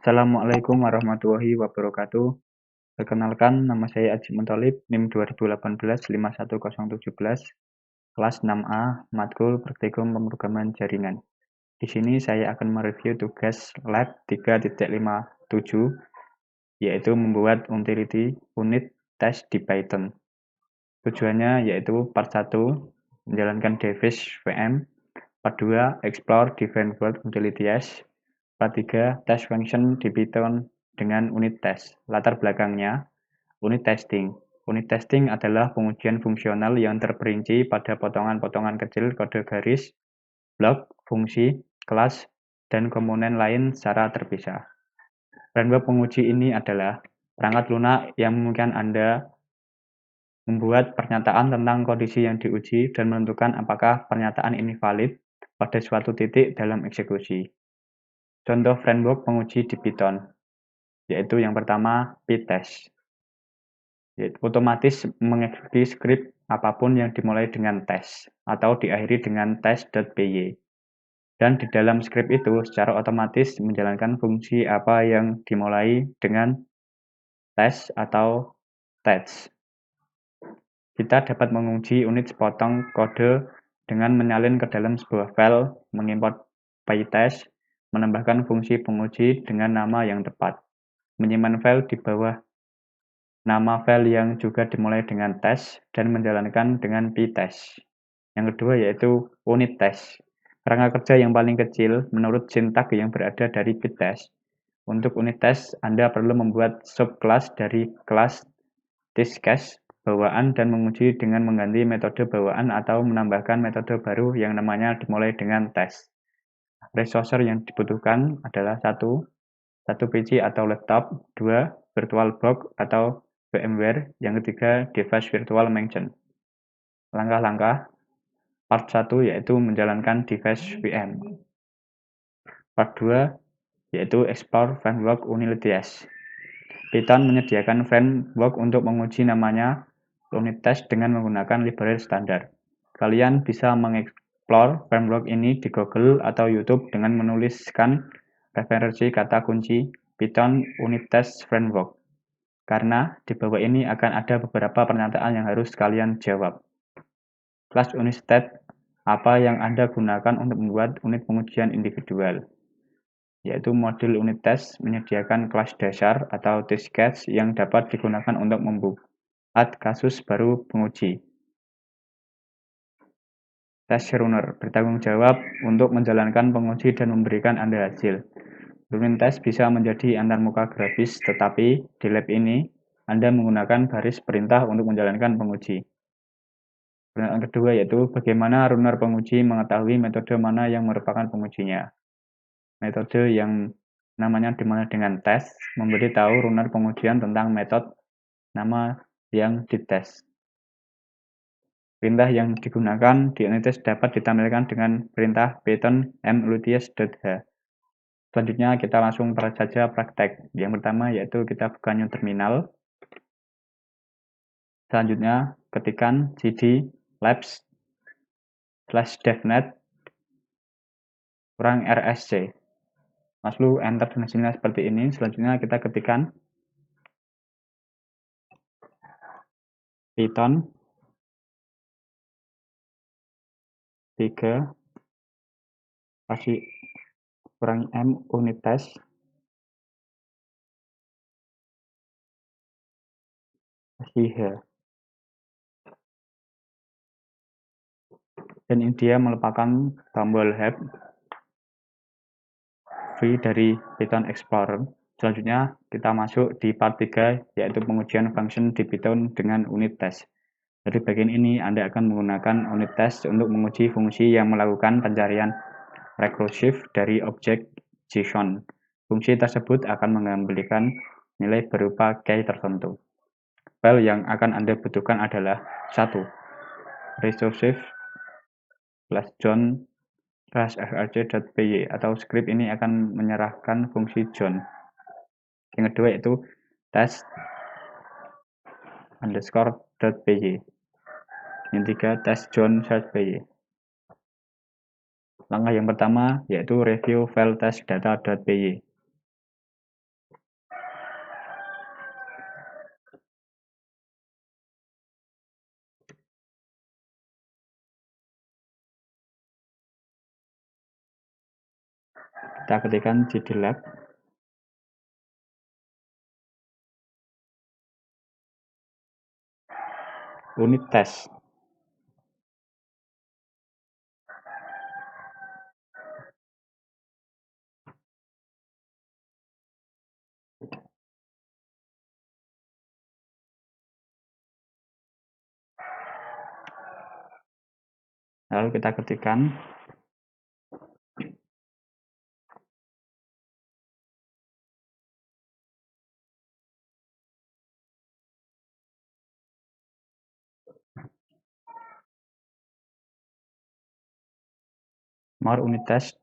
Assalamualaikum warahmatullahi wabarakatuh. Perkenalkan, nama saya Aji Muntolib, NIM 2018-51017, kelas 6A, matkul Praktikum Pemrograman Jaringan. Di sini saya akan mereview tugas lab 3.57, yaitu membuat utility unit test di Python. Tujuannya yaitu part 1, menjalankan device VM, part 2, explore different word utilities, part 3, test function di Python dengan unit test. Latar belakangnya, unit testing. Unit testing adalah pengujian fungsional yang terperinci pada potongan-potongan kecil kode garis, blok, fungsi, kelas, dan komponen lain secara terpisah. Framework penguji ini adalah perangkat lunak yang memungkinkan Anda membuat pernyataan tentang kondisi yang diuji dan menentukan apakah pernyataan ini valid pada suatu titik dalam eksekusi. Contoh framework penguji di Python, yaitu yang pertama pytest. Otomatis mengeksekusi skrip apapun yang dimulai dengan tes atau diakhiri dengan test.py. Dan di dalam skrip itu secara otomatis menjalankan fungsi apa yang dimulai dengan tes atau test. Kita dapat menguji unit sepotong kode dengan menyalin ke dalam sebuah file, mengimport pytest, menambahkan fungsi penguji dengan nama yang tepat, menyimpan file di bawah nama file yang juga dimulai dengan tes, dan menjalankan dengan pytest. Yang kedua yaitu unit test. Kerangka kerja yang paling kecil menurut sintak yang berada dari pytest. Untuk unit test, Anda perlu membuat subclass dari kelas testCase bawaan dan menguji dengan mengganti metode bawaan atau menambahkan metode baru yang namanya dimulai dengan tes. Resource yang dibutuhkan adalah 1 PC atau laptop, 2 VirtualBox atau VMware, yang ketiga device virtual machine. Langkah-langkah part 1 yaitu menjalankan device VM. Part 2 yaitu explore framework utilities. Python menyediakan framework untuk menguji namanya unit test dengan menggunakan library standar. Kalian bisa mengeksplor framework ini di Google atau YouTube dengan menuliskan referensi kata kunci Python Unit Test Framework. Karena di bawah ini akan ada beberapa pernyataan yang harus kalian jawab. Kelas unit test apa yang Anda gunakan untuk membuat unit pengujian individual? Yaitu modul unit test menyediakan kelas dasar atau test case yang dapat digunakan untuk membuat kasus baru penguji. Test runner bertanggung jawab untuk menjalankan penguji dan memberikan Anda hasil. Unit test bisa menjadi antarmuka grafis, tetapi di lab ini Anda menggunakan baris perintah untuk menjalankan penguji. Pernyataan kedua yaitu bagaimana runner penguji mengetahui metode mana yang merupakan pengujinya. Metode yang namanya dimulai dengan tes memberi tahu runner pengujian tentang metode nama yang dites. Perintah yang digunakan di unit test dapat ditampilkan dengan perintah python mutils.h. Selanjutnya kita langsung saja praktek. Yang pertama yaitu kita buka new terminal. Selanjutnya ketikkan cd labs/devnet -rsc. Lalu enter dan hasilnya seperti ini. Selanjutnya kita ketikkan Python 3 -m unit test -h. Dan ini dia melupakan tombol help free dari Python Explorer. Selanjutnya kita masuk di part 3 yaitu pengujian function di Python dengan unit test. Dari bagian ini Anda akan menggunakan unit test untuk menguji fungsi yang melakukan pencarian rekursif dari objek JSON. Fungsi tersebut akan mengembalikan nilai berupa key tertentu. File yang akan Anda butuhkan adalah 1. resources/john/frc.py atau script ini akan menyerahkan fungsi John. Yang kedua yaitu test_.py. Yang ketiga test_john.py. Langkah yang pertama yaitu review file test data.py. Kita ketikkan GDLab unit tes. Lalu kita ketikkan more unit test.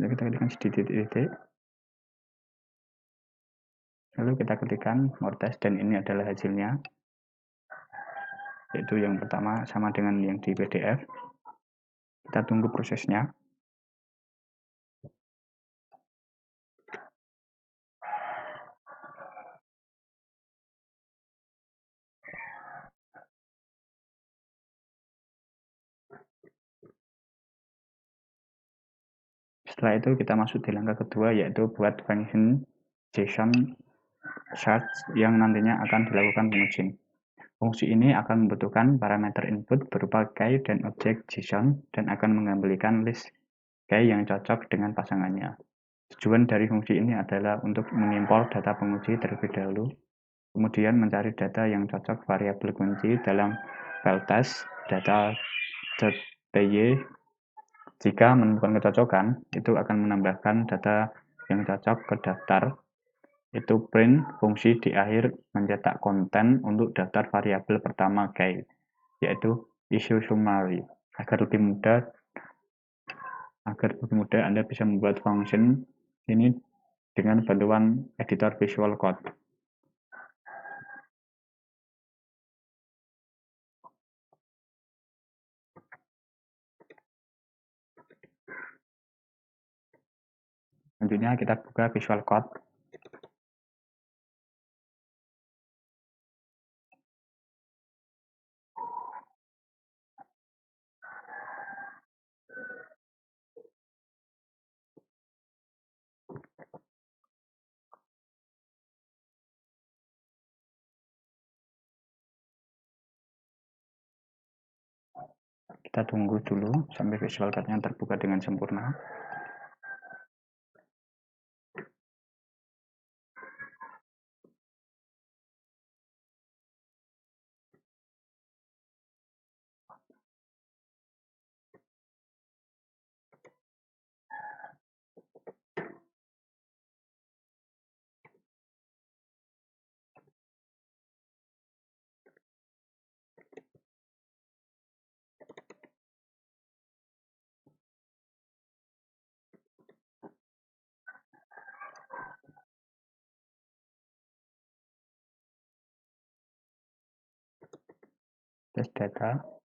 Lalu kita ketikkan titik-titik. Lalu kita ketikkan more test dan ini adalah hasilnya. Yaitu yang pertama sama dengan yang di PDF. Kita tunggu prosesnya. Setelah itu kita masuk di langkah kedua, yaitu buat function JSON search yang nantinya akan dilakukan pengujian. Fungsi ini akan membutuhkan parameter input berupa key dan objek JSON dan akan mengembalikan list key yang cocok dengan pasangannya. Tujuan dari fungsi ini adalah untuk mengimpor data penguji terlebih dahulu, kemudian mencari data yang cocok variabel kunci dalam file test data.py. Jika menemukan kecocokan, itu akan menambahkan data yang cocok ke daftar. Itu print fungsi di akhir mencetak konten untuk daftar variabel pertama key, yaitu issue summary. Agar lebih mudah Anda bisa membuat function ini dengan bantuan editor Visual Code. Selanjutnya kita buka Visual Code. Kita tunggu dulu sampai Visual Code-nya terbuka dengan sempurna. Tes data.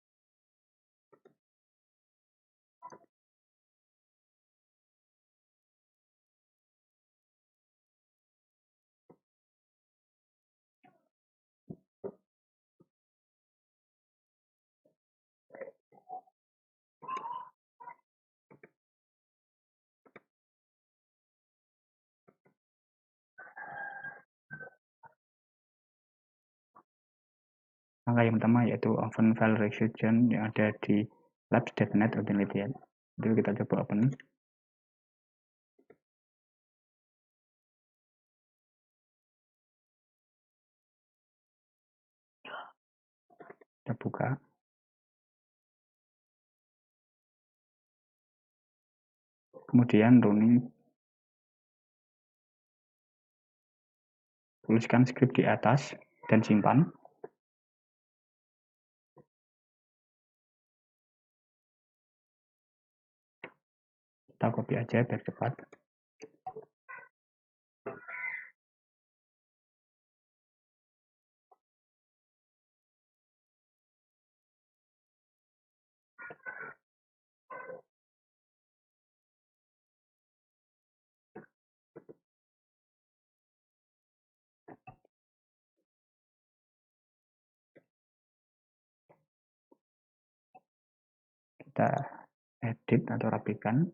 Langkah yang pertama yaitu open file requisition yang ada di labs.net penelitian. Itu kita coba open. Kita buka. Kemudian running. Tuliskan skrip di atas dan simpan. Kita copy aja biar cepat. Kita edit atau rapikan.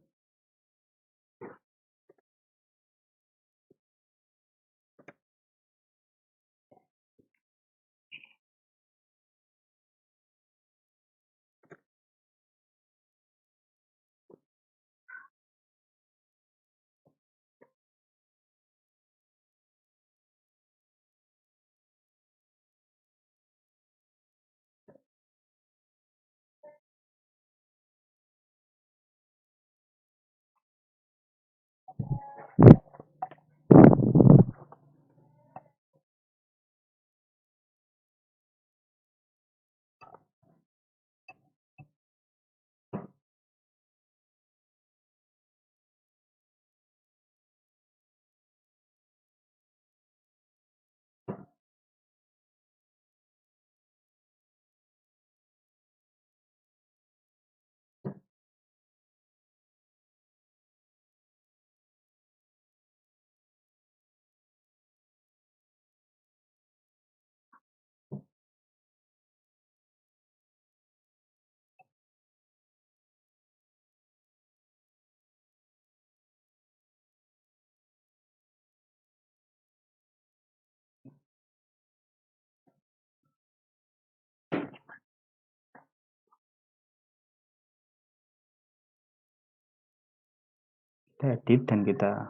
Kita edit dan kita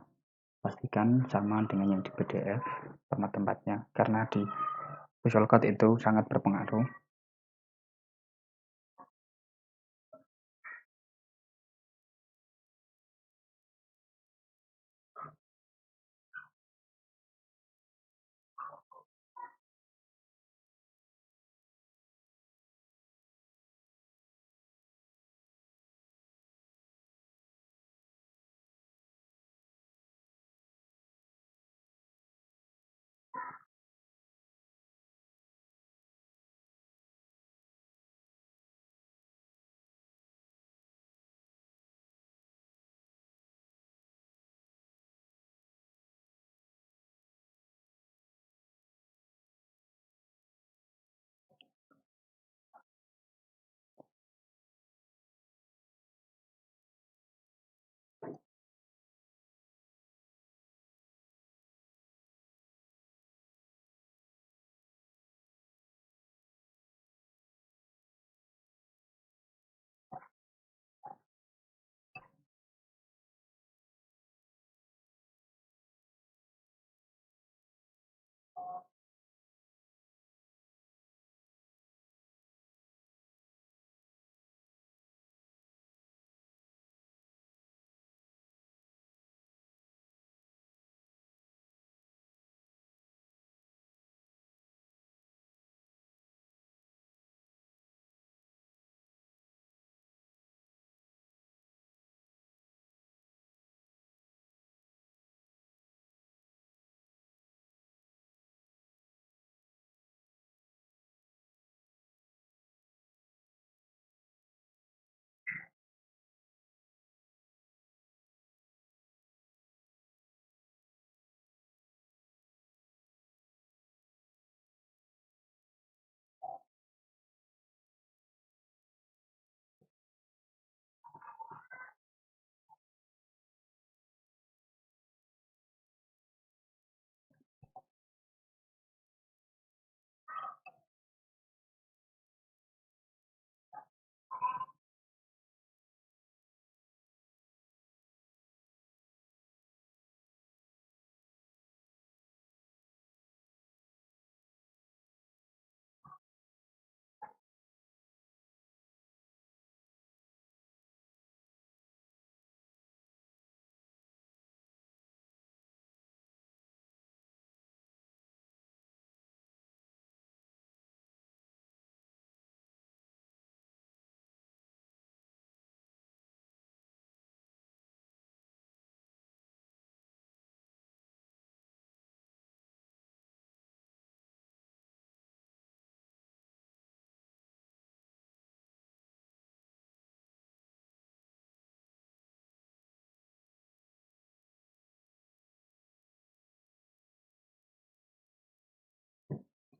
pastikan sama dengan yang di PDF format tempatnya, karena di Visual Code itu sangat berpengaruh.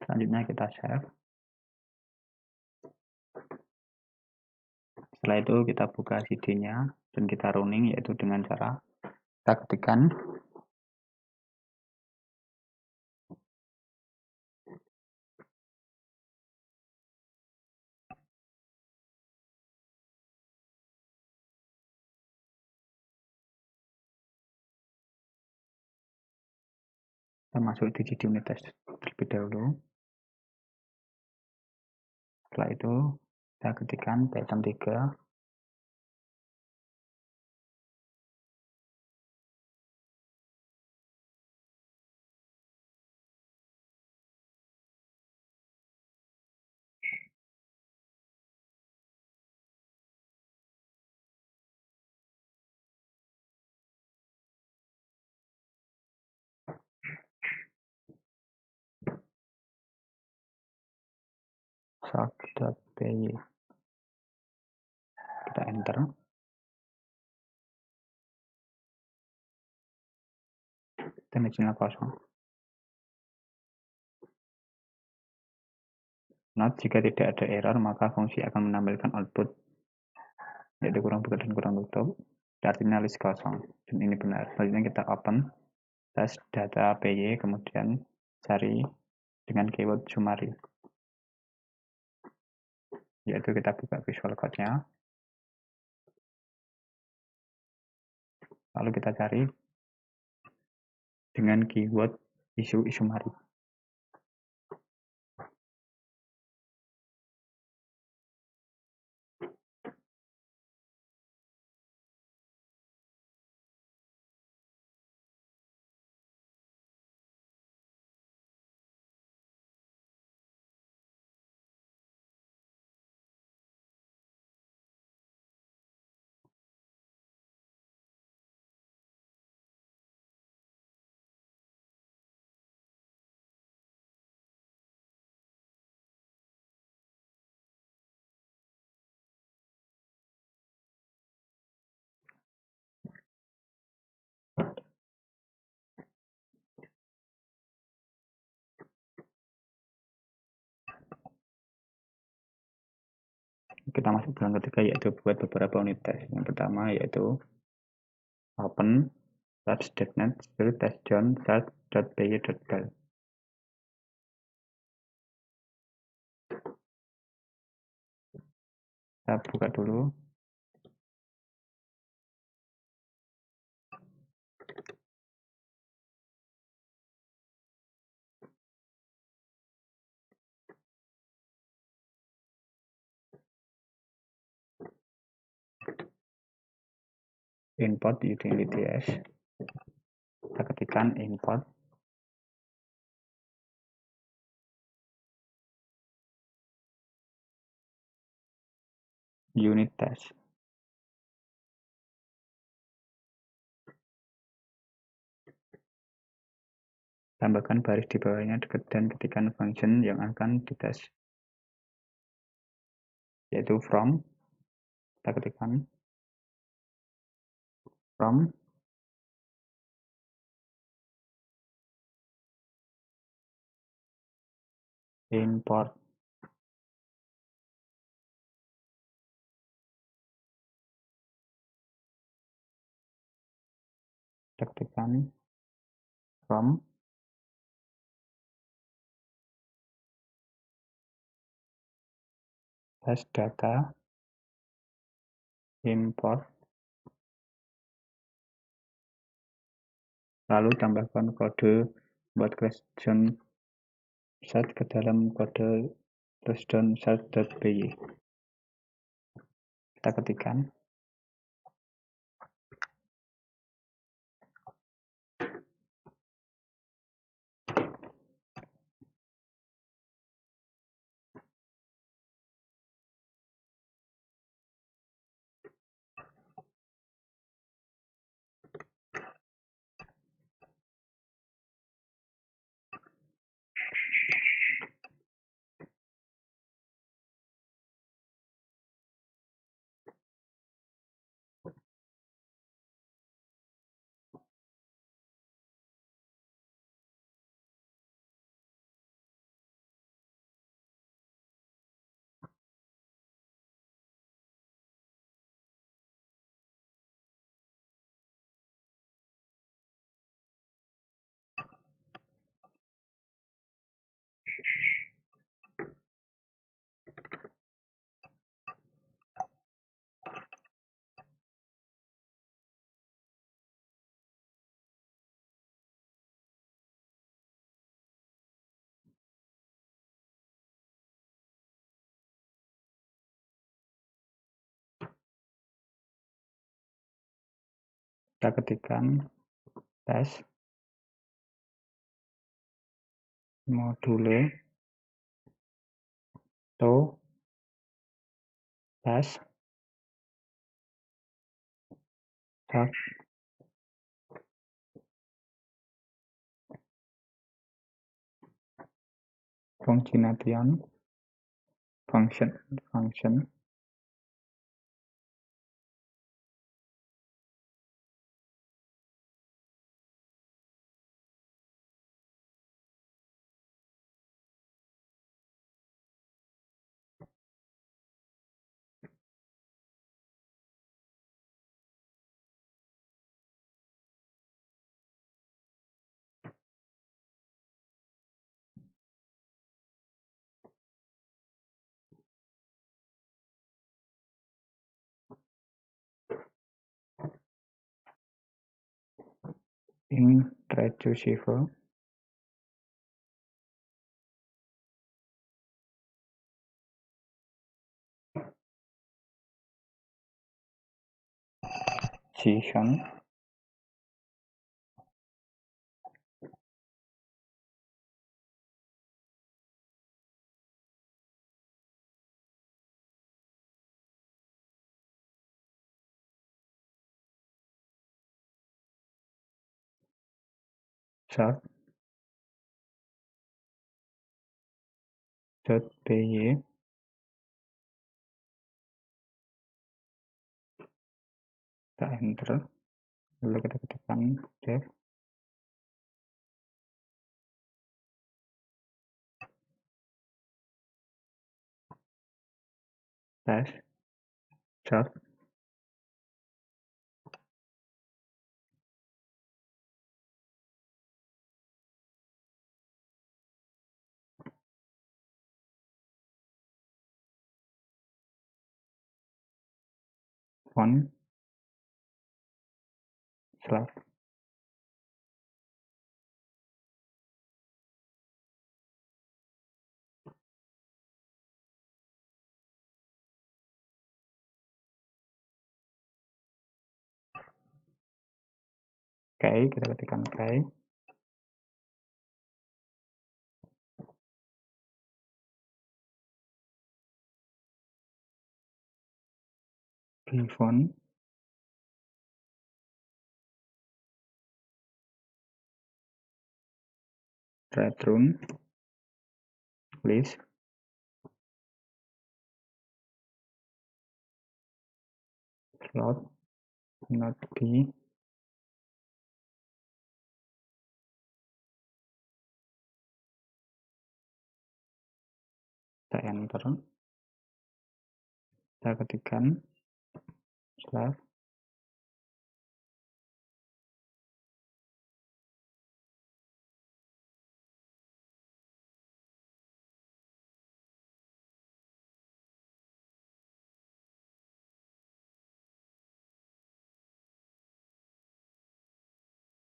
Selanjutnya kita save. Setelah itu kita buka CD-nya dan kita running, yaitu dengan cara kita ketikkan kita masuk di CD unit test terlebih dahulu. Setelah itu kita ketikkan Python 3 shark.py, kita enter. Dan isinya kosong. Note, jika tidak ada error, maka fungsi akan menampilkan output, yaitu kurang buka dan kurang tutup, artinya list kosong, dan ini benar. Selanjutnya kita open test data py, kemudian cari dengan keyword summary, yaitu kita buka visual code-nya, lalu kita cari dengan keyword issue summary. Kita masuk bulan ketiga, yaitu buat beberapa unit tes. Yang pertama yaitu open search.net test.john search.py.bal. Kita buka dulu. Import utilities. Kita ketikkan import unit test. Tambahkan baris di bawahnya dan ketikkan function yang akan dites, yaitu from. Kita ketikkan from import kita ketikkan from test data import, lalu tambahkan kode buat question set ke dalam kode question set.py. Kita ketikkan Saya ketikkan tes module to tes start fungsi nation function introducible session start.py kita enter, lalu kita ketikkan dev tes start font slash kita ketikkan font return list slot not be kita enter, kita ketikkan slash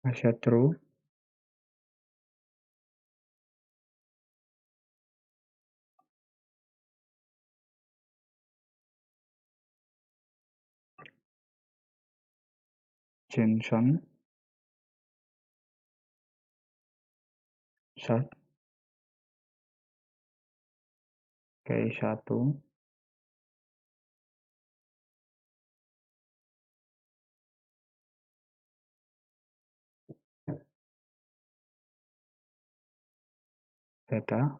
masih true Johnson search K1 data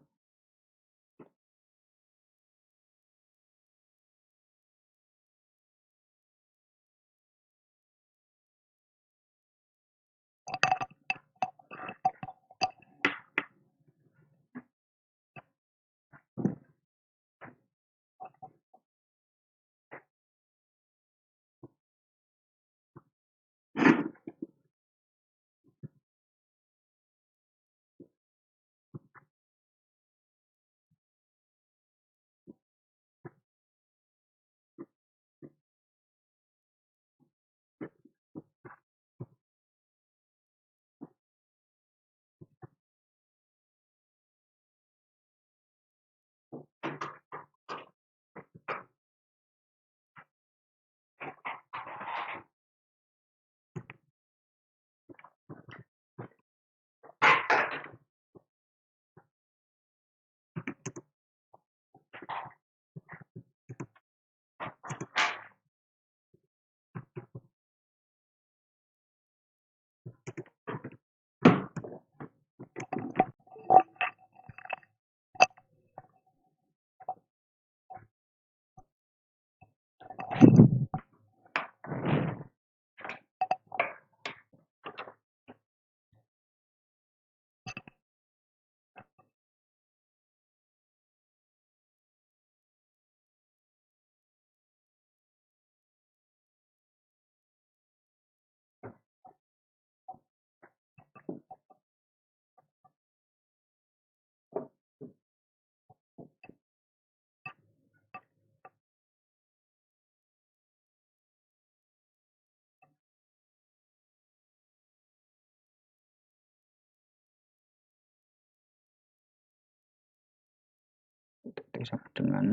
sama dengan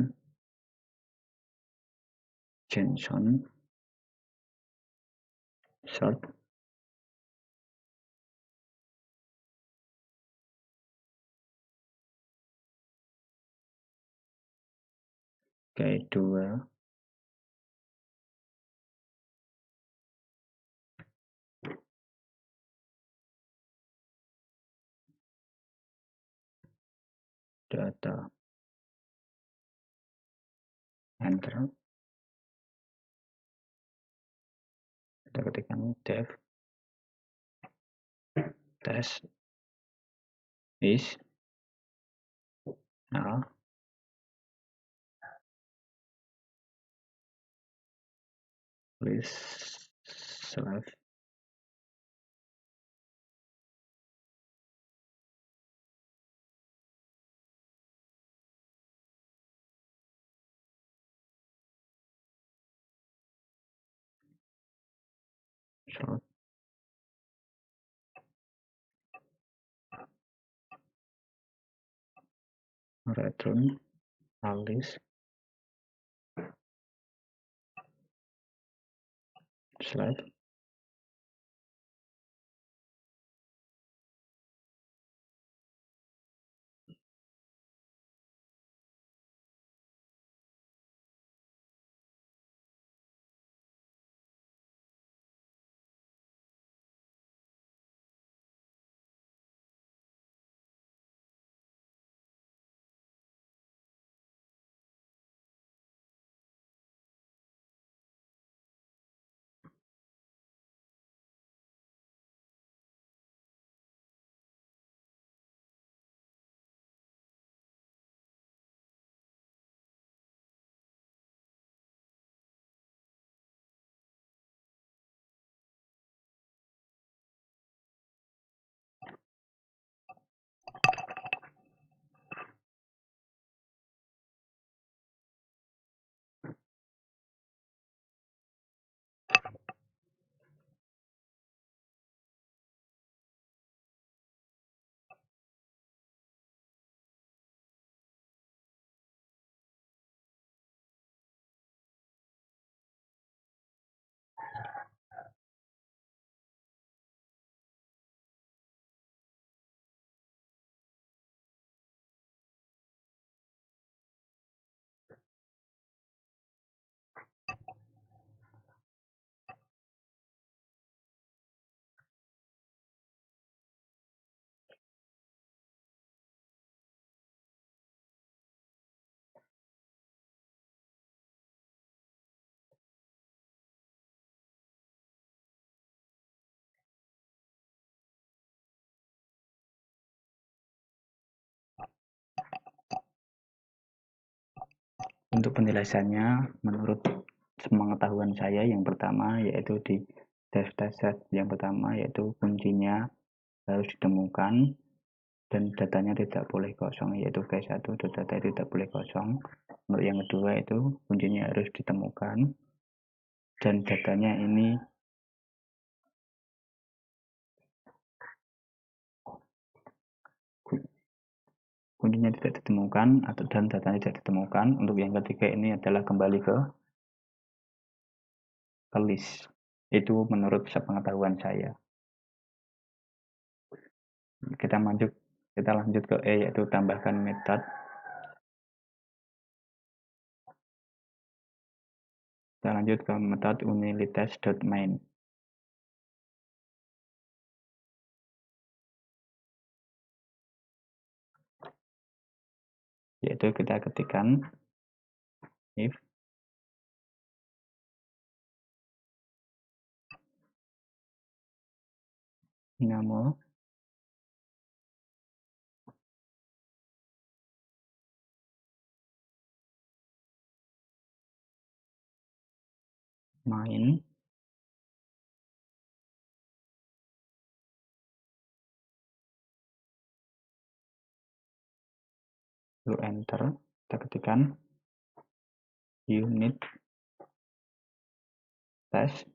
Jenson short K2 data enter, kita ketikkan def test is null, please select short return alias slash Untuk penjelasannya, menurut pengetahuan saya yang pertama yaitu di test set yang pertama yaitu kuncinya harus ditemukan dan datanya tidak boleh kosong, yaitu K1 data tidak boleh kosong. Untuk yang kedua itu kuncinya harus ditemukan dan datanya ini kuncinya tidak ditemukan atau dan datanya tidak ditemukan. Untuk yang ketiga ini adalah kembali ke list. Itu menurut sepengetahuan saya. Kita lanjut ke E, yaitu tambahkan metode. Kita lanjut ke metode utilitas.main. Yaitu kita ketikkan if nama main lalu enter, kita ketikkan unit test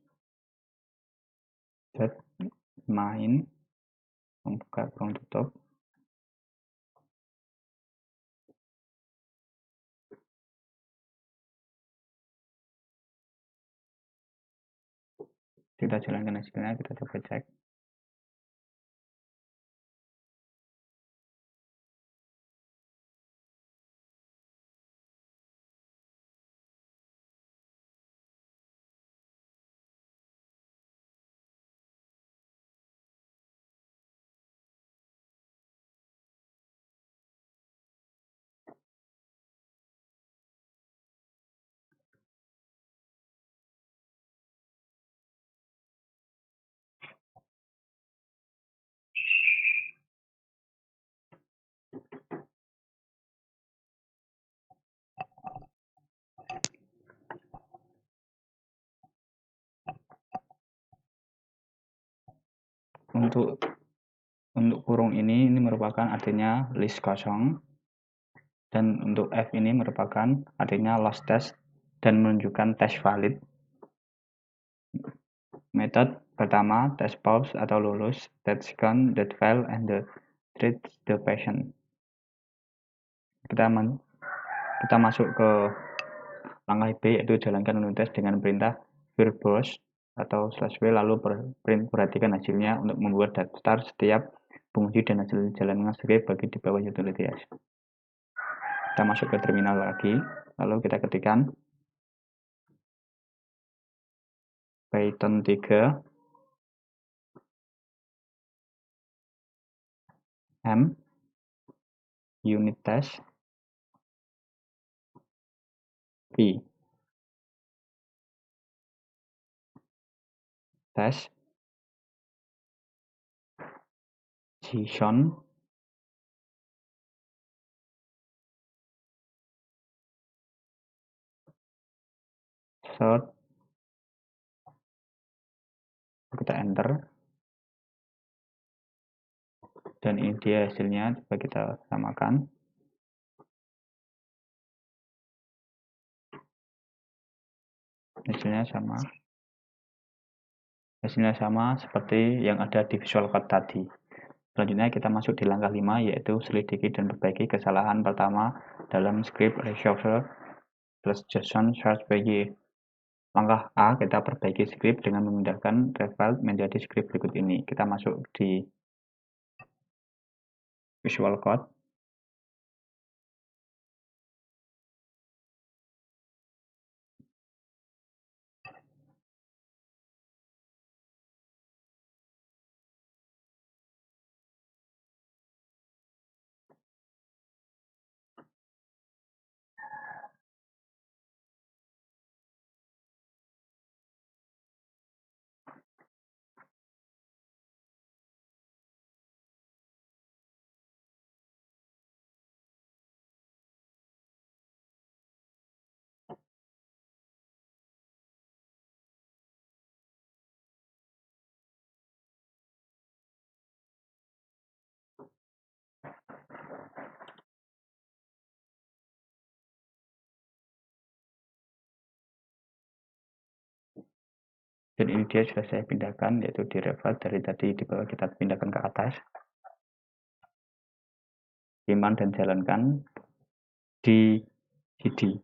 main, membuka kurung tutup, Kita jalankan hasilnya, kita coba cek. Untuk kurung ini merupakan artinya list kosong, dan untuk F ini merupakan artinya lost test dan menunjukkan tes valid. Metode pertama, test pass atau lulus, that second, that fail, and the treat the patient. Kita masuk ke langkah B, yaitu jalankan unit tes dengan perintah verbose atau /w, lalu perhatikan hasilnya untuk membuat daftar setiap penguji dan hasil jalankan script bagi di bawah utilities. Kita masuk ke terminal lagi, lalu kita ketikkan Python 3 m unit test p test JSON short, kita enter, dan ini dia hasilnya. Coba kita samakan. Hasilnya sama seperti yang ada di Visual Code tadi. Selanjutnya kita masuk di langkah 5, yaitu selidiki dan perbaiki kesalahan pertama dalam script resolver plus JSON search py. Langkah A, kita perbaiki script dengan memindahkan refile menjadi script berikut ini. Kita masuk di Visual Code. Dan ini dia sudah saya pindahkan, yaitu di refile dari tadi di bawah kita pindahkan ke atas. Iman dan jalankan di CD,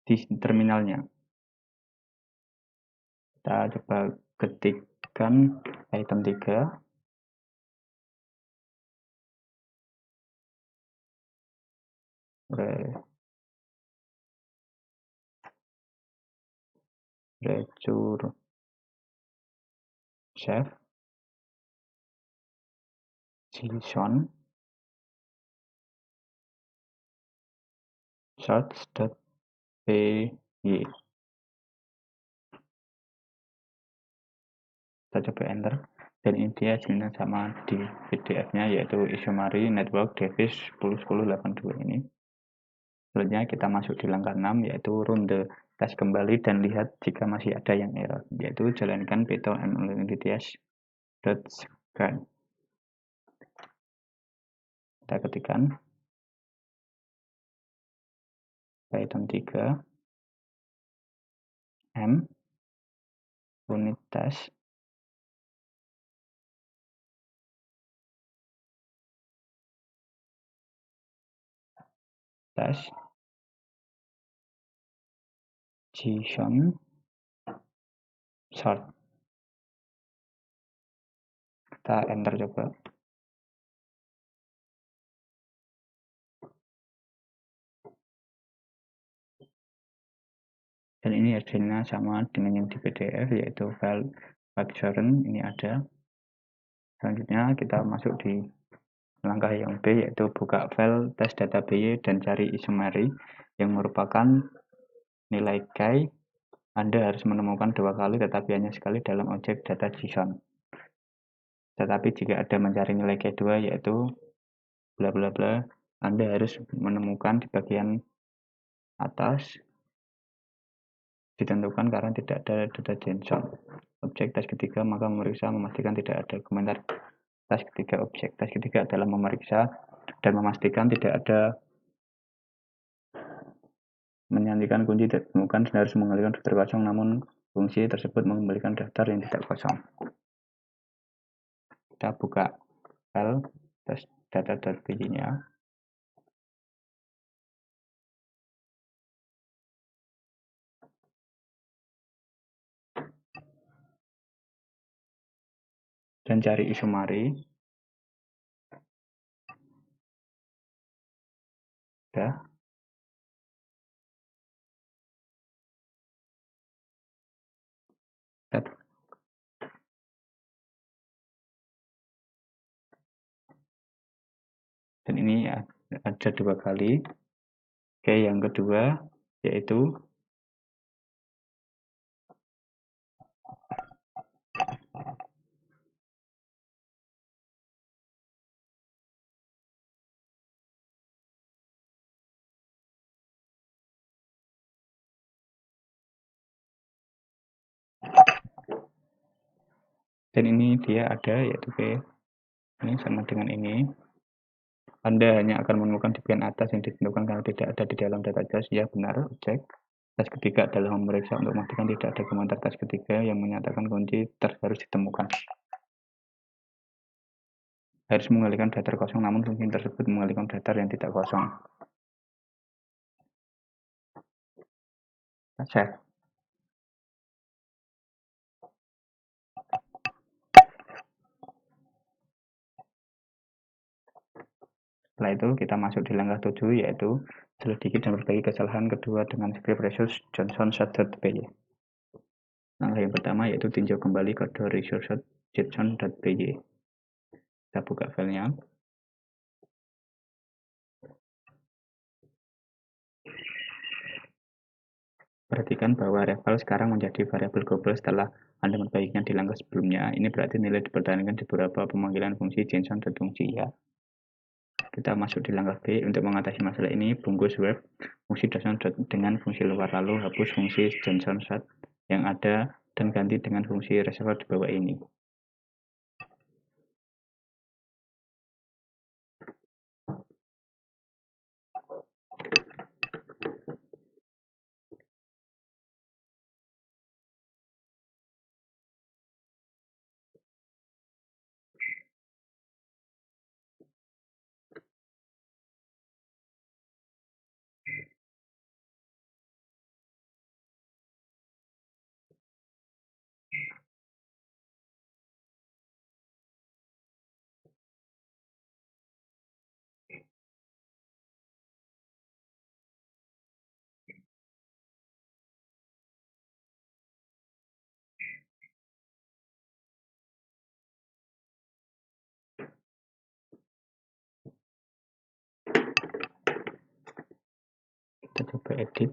di terminalnya. Kita coba ketikkan Python 3 return save JSON search.py. Kita coba enter, dan ini dia hasilnya sama di PDF-nya, yaitu Isomary Network Device 10.10.82 ini. Selanjutnya kita masuk di langkah 6, yaitu run the test kembali dan lihat jika masih ada yang error, yaitu jalankan Python mlnts.scan. Kita ketikkan Python 3 m unit test JSON sort. Kita enter coba. Dan ini hasilnya sama dengan yang di PDF, yaitu file Pactoren. Ini ada. Selanjutnya kita masuk di langkah yang B, yaitu buka file test data BY dan cari summary yang merupakan nilai key. Anda harus menemukan 2 kali tetapi hanya sekali dalam objek data JSON. Tetapi jika Anda mencari nilai key 2, yaitu bla bla bla, Anda harus menemukan di bagian atas ditentukan karena tidak ada data JSON. Objek tes ketiga maka memeriksa memastikan tidak ada komentar tes ketiga. Objek tes ketiga adalah memeriksa dan memastikan tidak ada menyantikan kunci ditemukan dan harus mengembalikan daftar kosong, namun fungsi tersebut mengembalikan daftar yang tidak kosong. Kita buka file test data.py-nya. Dan cari summary. Sudah. Dan ini ada 2 kali. Oke, yang kedua yaitu dan ini dia ada, yaitu P. Ini sama dengan ini. Anda hanya akan menemukan di bagian atas yang ditentukan karena tidak ada di dalam data JSON. Ya, benar, objek. Tes ketiga adalah memeriksa untuk memastikan tidak ada komentar tes ketiga yang menyatakan kunci harus ditemukan. Harus mengalihkan daftar kosong, namun fungsi tersebut mengalihkan daftar yang tidak kosong. Save. Setelah itu kita masuk di langkah 7, yaitu selidiki dan berbagi kesalahan kedua dengan script resource JSON.py. Langkah yang pertama yaitu tinjau kembali kode resource.json.py. Kita buka filenya. Perhatikan bahwa reval sekarang menjadi variabel global setelah Anda membaginya di langkah sebelumnya. Ini berarti nilai dipertahankan di beberapa pemanggilan fungsi JSON.fungsi ya. Kita masuk di langkah B. Untuk mengatasi masalah ini, bungkus web fungsi JSON dengan fungsi luar, lalu hapus fungsi JSON yang ada dan ganti dengan fungsi reservoir di bawah ini. Kita coba edit.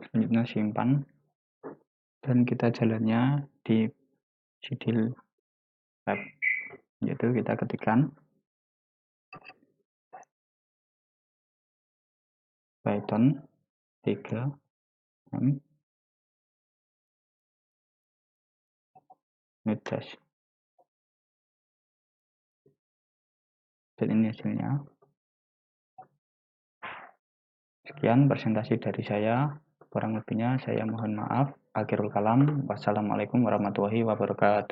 Selanjutnya simpan, dan kita jalannya di CD Lab, yaitu kita ketikkan Python 3M Node.js, dan ini hasilnya. Sekian presentasi dari saya, kurang lebihnya saya mohon maaf. Akhirul kalam, wassalamualaikum warahmatullahi wabarakatuh.